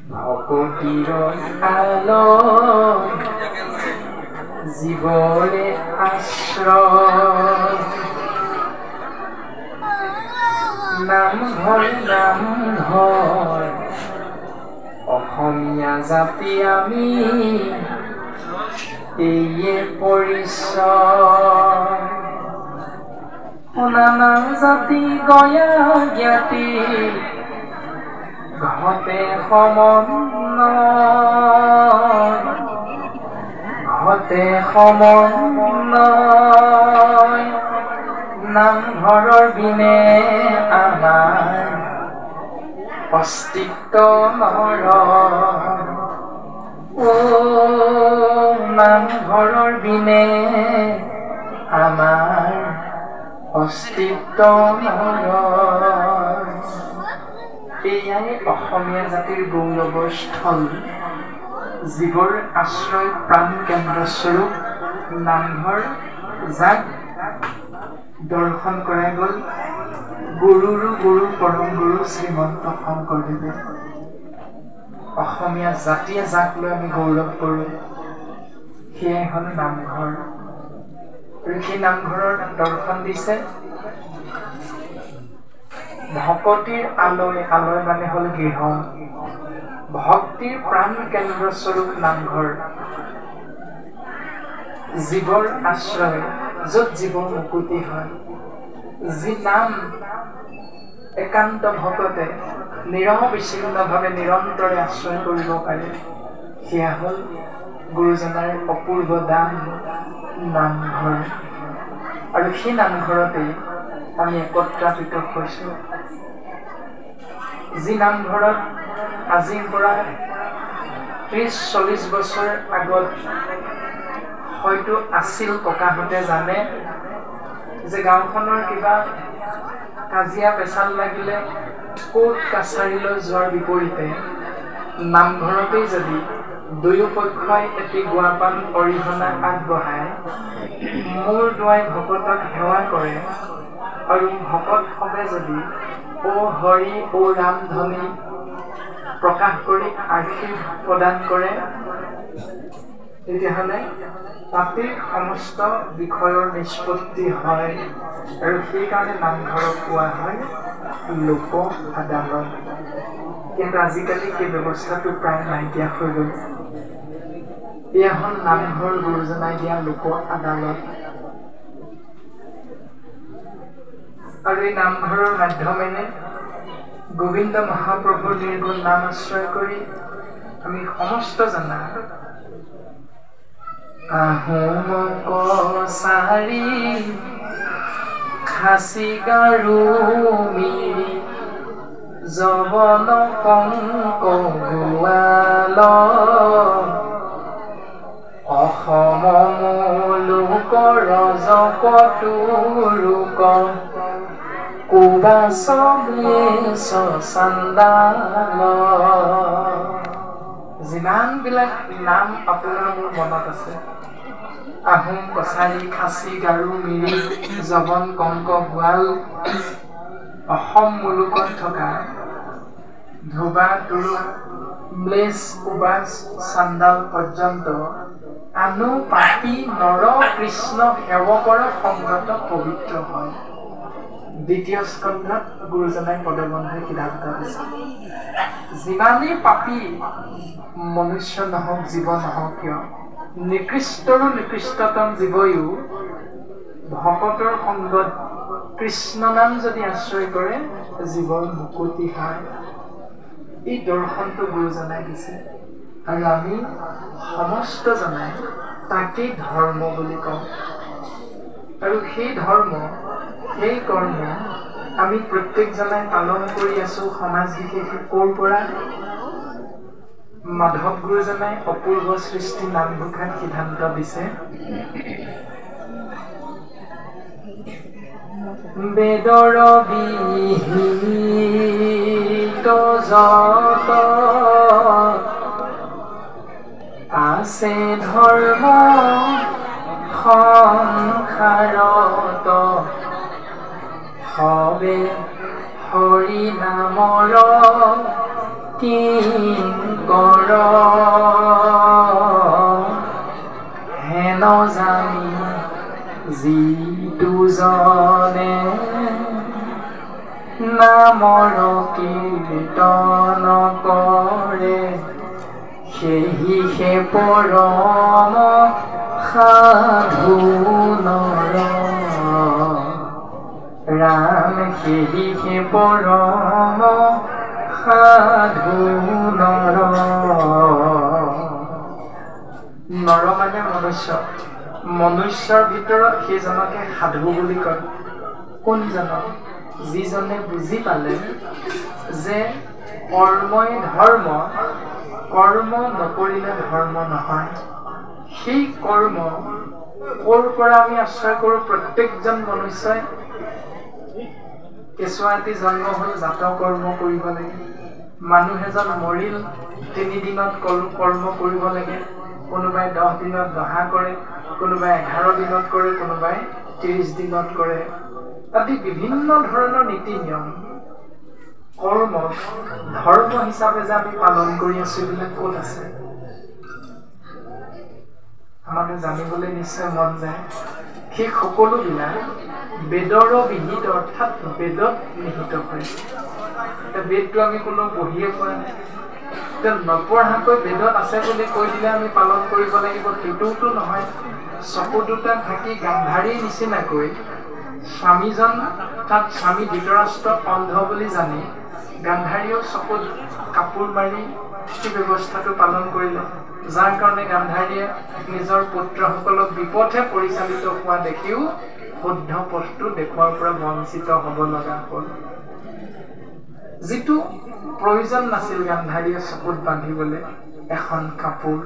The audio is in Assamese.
ভকতিৰ আলো জীৱৰে আশ্ৰয় নামঘৰ নামঘৰ অসমীয়া জাতি আমি এইয়ে পৰিচয় নানান জাতি গয়া জ্ঞাতি ঘটে সমন্বয় নামঘৰৰ বিনে আমাৰ অস্তিত্ব নৰয় নামঘৰৰ বিনে আমাৰ অস্তিত্ব নৰয় এয়াই অসমীয়া জাতিৰ গৌৰৱৰ স্থল জীৱৰ আশ্ৰয় প্ৰাণ কেন্দ্ৰস্বৰূপ নামঘৰ যাক দৰ্শন কৰাই গ'ল গুৰুৰো গুৰু পৰম গুৰু শ্ৰীমন্ত শংকৰদেৱে অসমীয়া জাতিয়ে যাক লৈ আমি গৌৰৱ কৰোঁ সেয়াই হ'ল নামঘৰ আৰু সেই নামঘৰৰ দৰ্শন দিছে ভকতিৰ আলয় আলয় মানে হ'ল গৃহ ভক্তিৰ প্ৰাণ কেন্দ্ৰস্বৰূপ নামঘৰ জীৱৰ আশ্ৰয় য'ত জীৱৰ মুকুতি হয় যি নাম একান্ত ভকতে নিৰবিচ্ছিন্নভাৱে নিৰন্তৰে আশ্ৰয় কৰিব পাৰে সেয়া হ'ল গুৰুজনাৰ অপূৰ্ব দান নামঘৰ আৰু সেই নামঘৰতেই আমি একত্ৰিত হৈছোঁ যি নামঘৰত আজিৰ পৰা ৩০-৪০ বছৰ আগত হয়তো আছিল ককাহঁতে জানে যে গাঁওখনৰ কিবা কাজিয়া পেচাল লাগিলে কোৰ্ট কাছাৰীলৈ যোৱাৰ বিপৰীতে নামঘৰতেই যদি দুয়োপক্ষই এটি গুৱাপান অৰিহণা আগবঢ়ায় মূৰ দুৱাই ভকতক সেৱা কৰে আৰু ভকতসৱে যদি ও হৰি ও ৰাম ধ্বনি প্ৰকাশ কৰি আশীৰ্বাদ প্ৰদান কৰে তেতিয়াহ'লে তাতেই সমস্ত বিষয়ৰ নিষ্পত্তি হয় আৰু সেইকাৰণে নামঘৰক কোৱা হয় লোক আদালত কিন্তু আজিকালি সেই ব্যৱস্থাটো প্ৰায় নাইকিয়া হৈ গ'ল এয়া হ'ল নামঘৰ গুৰুজনাই দিয়া লোক আদালত আৰু এই নামঘৰৰ মাধ্যমেৰে গোবিন্দ মহাপ্ৰভুৰ নিৰ্গুণ নাম আশ্ৰয় কৰি আমি সমস্ত জনা আহোম কছাৰী খাচী গাৰো মিৰি যৱন কংক গোৱাল অসম মূলোক ৰজক তুৰুক কুবাচ মেচ চান্দাল যিমানবিলাক নাম আপোনাৰ মোৰ মনত আছে আহোম কছাৰী খাচী গাৰো মিৰি যৱন কংক গোৱাল অসম মুলুকত থকা ধোবা তুৰুক ম্লেচ কুবাচ চান্দাল পৰ্যন্ত আনু পাপী নৰ কৃষ্ণ সেৱকৰ সংগত পবিত্ৰ হয় দ্বিতীয় স্কন্ধত গুৰুজনাই পদবন্ধই সিদ্ধান্ত দিছে যিমানেই পাপী মনুষ্য নহওক জীৱ নহওক কিয় নিকৃষ্টৰো নিকৃষ্টতম জীৱয়ো ভকতৰ সংগত কৃষ্ণ নাম যদি আশ্ৰয় কৰে জীৱৰ মুকুতি হয় এই দৰ্শনটো গুৰুজনাই দিছে আৰু আমি সমস্ত জনাই তাকেই ধৰ্ম বুলি কওঁ আৰু সেই ধৰ্ম সেই কৰ্ম আমি প্ৰত্যেকজনাই পালন কৰি আছো সমাজ বিশেষে ক'ৰ পৰা মাধৱ গুৰুজনাই অপূৰ্ব সৃষ্টি নামঘোষাত সিদ্ধান্ত দিছে বেদৰ বিহিত যত আছে ধৰ্ম সংসাৰত সবে হৰি নামৰ কিংকৰ হেন জানি যিটো জনে নামৰ কীৰ্তন কৰে সেহিহে পৰম সাধু নৰ ৰাম সেহিহে পৰম সাধু নৰ নৰ মানে মনুষ্য মনুষ্যৰ ভিতৰত সেইজনকে সাধু বুলি কয় কোনজনক যিজনে বুজি পালে যে কৰ্মই ধৰ্ম কৰ্ম নকৰিলে ধৰ্ম নহয় সেই কৰ্ম ক'ৰ পৰা আমি আশ্ৰয় কৰোঁ প্ৰত্যেকজন মনুষ্যই কেঁচুৱাটি জন্ম হ'ল জাত কৰ্ম কৰিব লাগে মানুহ এজন মৰিল 3 দিনত কৰ্ম কৰিব লাগে কোনোবাই 10 দিনত দহা কৰে কোনোবাই 11 দিনত কৰে কোনোবাই 30 দিনত কৰে আদি বিভিন্ন ধৰণৰ নীতি নিয়ম কৰ্ম ধৰ্ম হিচাপে যে আমি পালন কৰি আছো এইবিলাক ক'ত আছে আমাদেৰ জানিবলৈ নিশ্চয় মন যায় সেই সকলোবিলাক বেদৰ বিহিত অৰ্থাৎ বেদত নিহিত হয় বেদটো আমি কোনো বহিয়ে পোৱা নাই নপঢ়াকৈ বেদত আছে বুলি কৈ দিলে আমি পালন কৰিব লাগিব সেইটোতো নহয় চকু দুটাত থাকি গান্ধাৰী নিচিনাকৈ স্বামীজন তাত স্বামী ধৃতৰাষ্ট্ৰ অন্ধ বুলি জানি গান্ধাৰীও চকুত কাপোৰ মাৰি সেই ব্যৱস্থাটো পালন কৰিলে যাৰ কাৰণে গান্ধাৰীয়ে নিজৰ পুত্ৰসকলক বিপথে পৰিচালিত হোৱা দেখিও শুদ্ধ পথটো দেখুৱাৰ পৰা বঞ্চিত হ'ব লগা হ'ল যিটো প্ৰয়োজন নাছিল গান্ধাৰীয়ে চকুত বান্ধিবলৈ এখন কাপোৰ